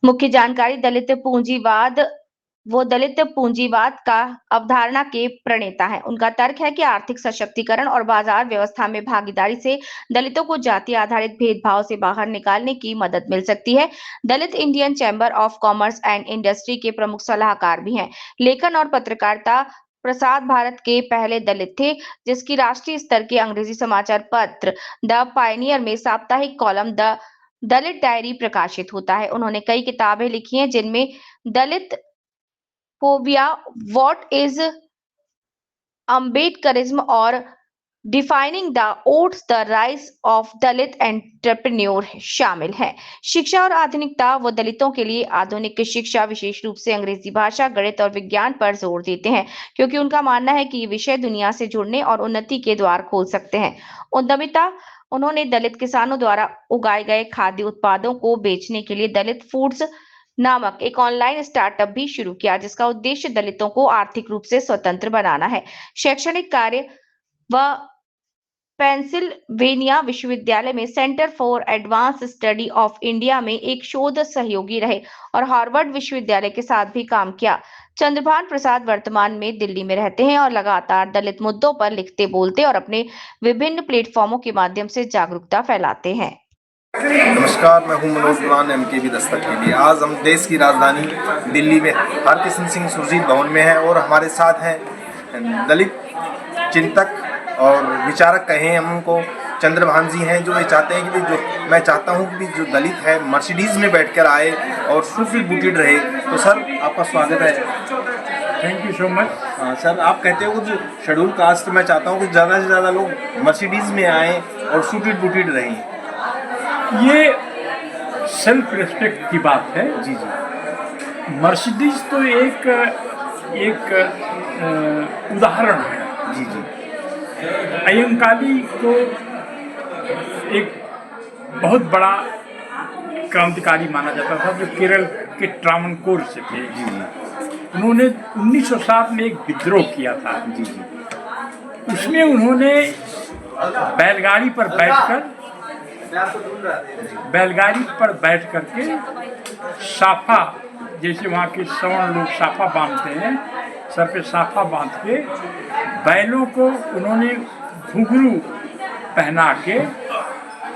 मुख्य जानकारी दलित पूंजीवाद का अवधारणा के प्रणेता हैं। उनका तर्क है कि आर्थिक सशक्तिकरण और बाजार व्यवस्था में भागीदारी से दलितों को जाति आधारित भेदभाव से बाहर निकालने की मदद मिल सकती है। Dalit Indian Chamber of Commerce and Industry के प्रमुख सलाहकार भी हैं। लेखन और पत्रकारिता प्रसाद भारत के पहले दलित थे, जिसकी राष्ट्रीय स्तर के अंग्रेजी समाचार पत्र द पायनियर में साप्ताहिक कॉलम द दलित डायरी प्रकाशित होता है। उन्होंने कई किताबें लिखी हैं, जिनमें दलित फोबिया, व्हाट इज अम्बेडकरिज्म और defining the oats the rise of Dalit entrepreneur शामिल है। शिक्षा और आधुनिकता। वो दलितों के लिए आधुनिक शिक्षा, विशेष रूप से अंग्रेजी भाषा, गणित और विज्ञान पर जोर देते हैं, क्योंकि उनका मानना है कि ये विषय दुनिया से जुड़ने और उन्नति के द्वार खोल सकते हैं। उद्यमिता। उन्होंने दलित किसानों द्वारा उगाए गए खाद्य उत्पादों को बेचने के लिए दलित फूड्स नामक एक ऑनलाइन स्टार्टअप भी शुरू किया, जिसका उद्देश्य दलितों को आर्थिक रूप से स्वतंत्र बनाना है। शैक्षणिक कार्य। वह पेंसिल्वेनिया विश्वविद्यालय में centre for advance study of India में एक शोध सहयोगी रहे और हार्वर्ड विश्वविद्यालय के साथ भी काम किया। चंद्रभान प्रसाद वर्तमान में दिल्ली में रहते हैं और लगातार दलित मुद्दों पर लिखते, बोलते और अपने विभिन्न प्लेटफॉर्मों के माध्यम से जागरूकता फैलाते हैं। नमस्कार, मैं हूं मनोज दुरान MKB दस्तक के लिए। आज हम देश की राजधानी दिल्ली में हरकिशन सिंह सुरजीत भवन में हैं और हमारे साथ हैं दलित चिंतक और विचारक कहें हम उनको, चंद्रभान जी हैं, जो ये चाहते हैं कि जो मैं चाहता हूं कि जो दलित है मर्सिडीज में बैठकर आए और सूफी बूटेड रहे। तो सर, आपका स्वागत है। Thank you so much. Sir, आप कहते हो कि जो शेड्यूल कास्ट, मैं चाहता हूँ कि ज़्यादा से ज़्यादा लोग मर्सिडीज में आए और सूटेड बूटेड रहें। ये सेल्फ रिस्पेक्ट की बात है। जी जी। मर्सिडीज तो एक उदाहरण है। जी जी। अयंकाली को एक बहुत बड़ा क्रांतिकारी माना जाता था, जो केरल के ट्रावणकोर से थे। जी जी। उन्होंने 1907 में एक विद्रोह किया था। जी जी। उसमें उन्होंने बैलगाड़ी पर बैठ करके साफा, जैसे वहाँ के सवर्ण लोग साफा बांधते हैं, सर पे साफा बांध के बैलों को उन्होंने घुंघरू पहना के,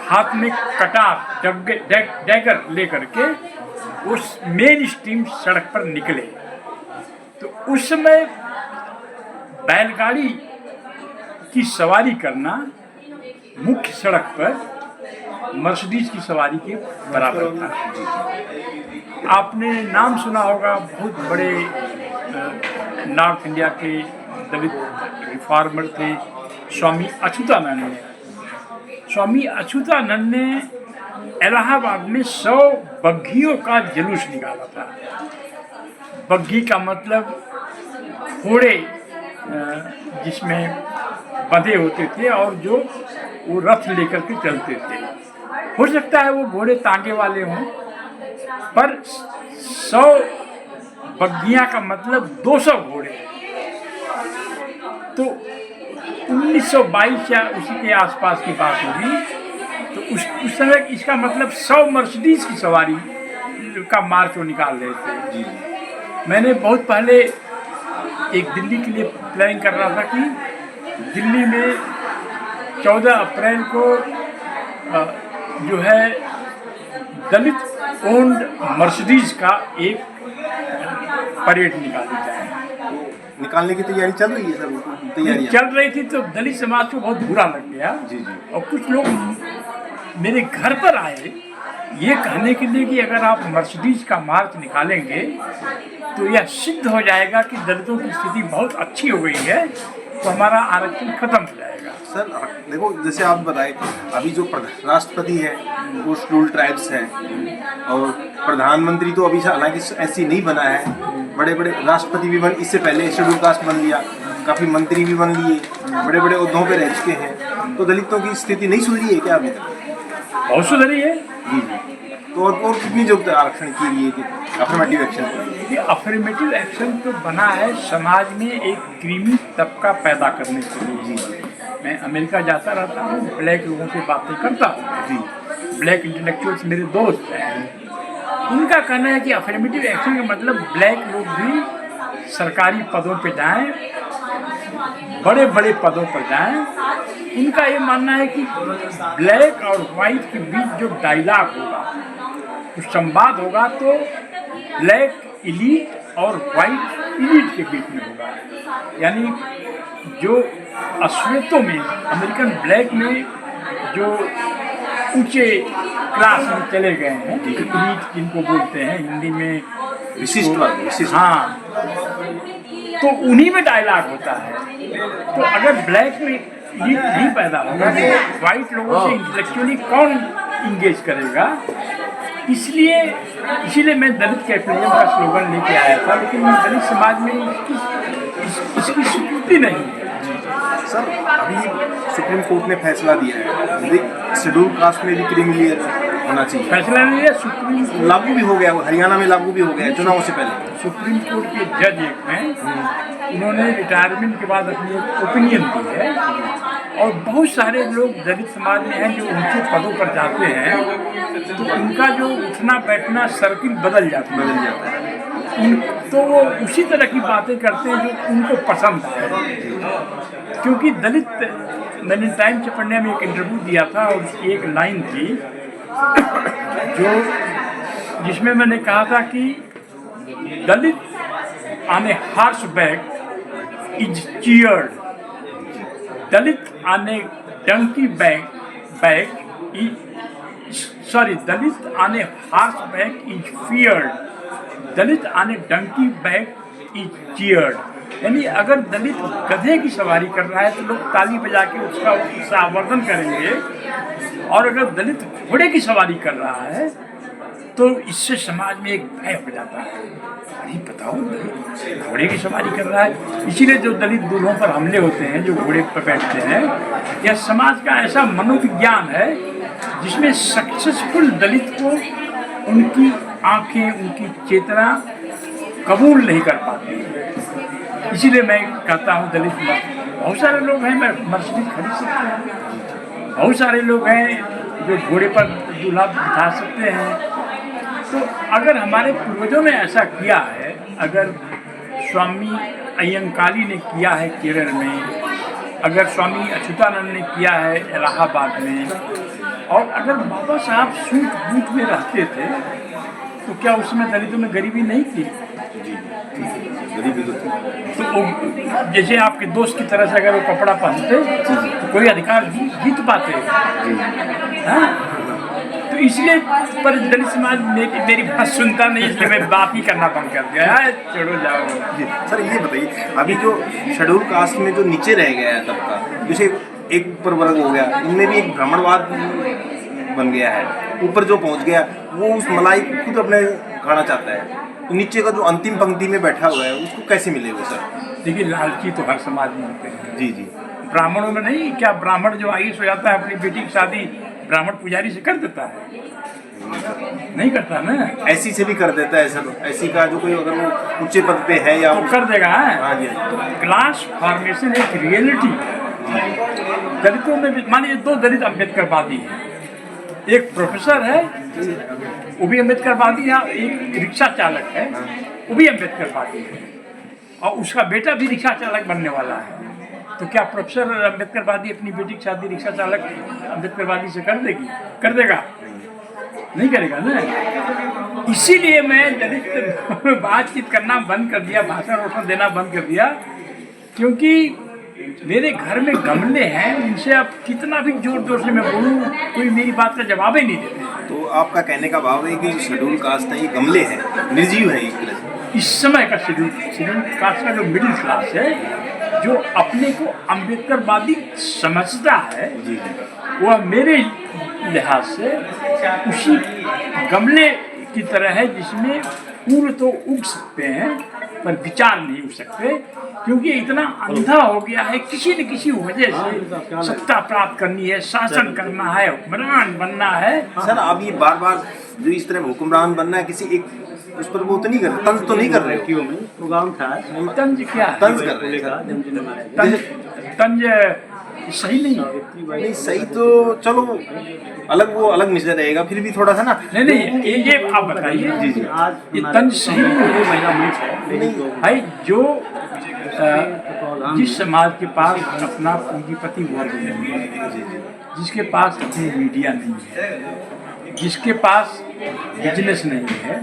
हाथ में कटार डैगर लेकर के उस मेन स्ट्रीम सड़क पर निकले। तो उस समय बैलगाड़ी की सवारी करना मुख्य सड़क पर मर्सिडीज की सवारी के बराबर था। आपने नाम सुना होगा, बहुत बड़े नॉर्थ इंडिया के दलित रिफॉर्मर थे स्वामी अच्युतानंद। स्वामी अच्युतानंद ने इलाहाबाद में 100 बग्घियों का जुलूस निकाला था। बग्घी का मतलब घोड़े जिसमें बंधे होते थे और जो वो रथ लेकर के चलते थे। हो सकता है वो घोड़े तांगे वाले हों, पर 100 बग्घियाँ का मतलब 200 घोड़े। तो 1922 या उसी के आसपास की बात होगी। तो उस समय इसका मतलब 100 मर्सिडीज की सवारी का मार्च वो निकाल रहे थे। जी। मैंने बहुत पहले एक दिल्ली के लिए प्लानिंग कर रहा था कि दिल्ली में 14 अप्रैल को जो है दलित ओन्ड मर्सिडीज का एक परेड निकाली जाए। निकालने की तैयारी चल रही है सर? तैयारी चल रही थी तो दलित समाज को बहुत बुरा लग गया। जी जी। और कुछ लोग मेरे घर पर आए ये कहने के लिए कि अगर आप मर्सिडीज का मार्च निकालेंगे तो यह सिद्ध हो जाएगा कि दलितों की स्थिति बहुत अच्छी हो गई है, तो हमारा आरक्षण खत्म हो जाएगा। सर देखो, जैसे आप बताएं, अभी जो राष्ट्रपति है वो शेड्यूल ट्राइब्स हैं और प्रधानमंत्री तो अभी हालांकि ऐसी नहीं बना है। बड़े बड़े राष्ट्रपति भी बन, इससे पहले शेड्यूल कास्ट बन लिया, काफ़ी मंत्री भी बन लिए, बड़े बड़े उद्योगों पे रह चुके हैं। तो दलितों की स्थिति नहीं सुधरी है क्या अभी तक? बहुत सुधरी है। जी जी। तो और कितनी जो आरक्षण की लिए कि अफर्मेटिव एक्शन? ये अफर्मेटिव एक्शन तो बना है समाज में एक क्रीमी तबका पैदा करने के लिए। जी। मैं अमेरिका जाता रहता हूँ, ब्लैक लोगों से बातें करता हूँ। जी। ब्लैक इंटेलेक्चुअल्स मेरे दोस्त हैं। उनका कहना है कि अफर्मेटिव एक्शन का मतलब ब्लैक लोग भी सरकारी पदों पे जाएं, बड़े बड़े पदों पर जाएं। उनका ये मानना है कि ब्लैक और वाइट के बीच जो डायलॉग होगा, जो संवाद होगा, तो ब्लैक इलीट और वाइट इलीट के बीच में होगा। यानी जो अश्वेतों में, अमेरिकन ब्लैक में जो ऊंचे क्लास में चले गए हैं, इलीट जिनको बोलते हैं हिंदी में, विशिष्ट, हाँ, तो उन्हीं में डायलॉग होता है। तो अगर ब्लैक में इलीट नहीं पैदा होगा तो वाइट लोगों से इंटेलेक्चुअली कौन इंगेज करेगा? इसीलिए मैं दलित कैपिटलिज्म का स्लोगन लेके आया था, लेकिन दलित समाज में इसकी स्वीकृति नहीं है। सर, अभी सुप्रीम कोर्ट ने फैसला दिया है शेड्यूल कास्ट में भी क्रीमिलियर होना चाहिए। फैसला नहीं है, सुप्रीम कोर्ट लागू भी हो गया, हरियाणा में लागू भी हो गया चुनाव से पहले। सुप्रीम कोर्ट के जज एक हैं, उन्होंने रिटायरमेंट के बाद अपनी एक ओपिनियन दी है, और बहुत सारे लोग दलित समाज में हैं जो ऊंचे पदों पर जाते हैं, तो उनका जो उठना बैठना सर्किल बदल जाता है। तो वो उसी तरह की बातें करते हैं जो उनको पसंद है। क्योंकि दलित, मैंने टाइम चपड़िया में एक इंटरव्यू दिया था और उसकी एक लाइन थी जिसमें मैंने कहा था कि Dalit on a horseback is cheered, Dalit on a donkey back Dalit on a horseback is feared, Dalit on a donkey back is cheered. यानी अगर दलित गधे की सवारी कर रहा है तो लोग ताली बजा के उसका उत्साहवर्धन करेंगे, और अगर दलित घोड़े की सवारी कर रहा है तो इससे समाज में एक भय हो जाता है। अरे बताओ, दलित घोड़े की सवारी कर रहा है। इसीलिए जो दलित दूल्हों पर हमले होते हैं, जो घोड़े पर बैठते हैं, यह समाज का ऐसा मनोविज्ञान है जिसमें सक्सेसफुल दलित को उनकी आंखें, उनकी चेतना कबूल नहीं कर पाती। इसीलिए मैं कहता हूँ दलित बहुत सारे लोग हैं, मैं मर्सिडीज खरीद सकते हैं, बहुत सारे लोग हैं जो घोड़े पर दूल्हा बिठा सकते हैं। तो अगर हमारे पूर्वजों ने ऐसा किया है, अगर स्वामी अय्यंकाली ने किया है केरल में, अगर स्वामी अच्युतानंद ने किया है इलाहाबाद में, और अगर बाबा साहब सूट बूट में रहते थे तो क्या उसमें दलितों में गरीबी नहीं थी? गरीबी तो थी। तो जैसे आपके दोस्त की तरह से अगर वो कपड़ा पहनते तो कोई अधिकार जीत पाते। हाँ? तो इसलिए पर दलित समाज मेरी बात सुनता नहीं, इसलिए मैं बात ही करना बंद कर दिया। छोड़ो जाओ। जी सर, ये बताइए, अभी जो शेड्यूल कास्ट में जो नीचे रह गया है तबका, जैसे एक प्रवर्ग हो गया, इनमें भी एक ब्राह्मणवाद बन गया है, ऊपर जो पहुंच गया वो उस मलाई को खुद अपने खाना चाहता है, तो नीचे का जो अंतिम पंक्ति में बैठा हुआ है उसको कैसे मिलेगा सर? देखिए, लालची तो हर समाज में होते हैं। जी जी। ब्राह्मणों में नहीं, क्या ब्राह्मण जो आयुष हो जाता है अपनी बेटी की शादी ब्राह्मण पुजारी से कर देता है? नहीं करता ना। ऐसी से भी कर देता है सर, ऐसी का जो कोई अगर वो ऊंचे पद पे है या तो कर देगा। हाँ जी। तो क्लास फॉर्मेशन एक रियलिटी है। दलितों में भी मानिए दो दलित अम्बेडकरवादी हैं, एक प्रोफेसर है वो भी अम्बेडकरवादी है, एक रिक्शा चालक है वो भी अम्बेडकरवादी है, और उसका बेटा भी रिक्शा चालक बनने वाला है। तो क्या प्रोफेसर अम्बेडकरवादी अपनी बेटी की शादी रिक्शा चालक अम्बेडकरवादी से कर देगा? नहीं करेगा ना। इसीलिए मैं दलित बातचीत करना बंद कर दिया, भाषण रोषण देना बंद कर दिया, क्योंकि मेरे घर में गमले हैं, उनसे अब कितना भी जोर जोर से मैं बोलूँ कोई मेरी बात का जवाब ही नहीं देते। तो आपका कहने का भाव है कि शेड्यूल कास्ट है, ये गमले हैं, निर्जीव है एक तरह से। इस समय का शेड्यूल कास्ट का जो मिडिल क्लास है, जो अपने को अम्बेडकरवादी समझता है, वह मेरे लिहाज से उसी गमले की तरह है जिसमें फूल तो उग सकते हैं पर विचार नहीं उग सकते, क्योंकि इतना अंधा हो गया है, किसी न किसी वजह से सत्ता प्राप्त करनी है, शासन करना है, हुक्मरान बनना है। सर, आप ये बार बार जो इस तरह हुक्मरान बनना है, किसी एक उस पर वो तो नहीं कर रहे, तंज तो नहीं कर रहे हो? तंज क्या? तंज कर रहे हैं। तंज ये सही नहीं है। नहीं सही तो चलो अलग, वो अलग विषय रहेगा, फिर भी थोड़ा सा ना। नहीं नहीं, ये आप बताइए। जी जी। ये तंज सही नहीं है भाई। जो जिस समाज के पास अपना पूंजीपति वर्ग नहीं है, जिसके पास अपनी मीडिया नहीं है, जिसके पास बिजनेस नहीं है,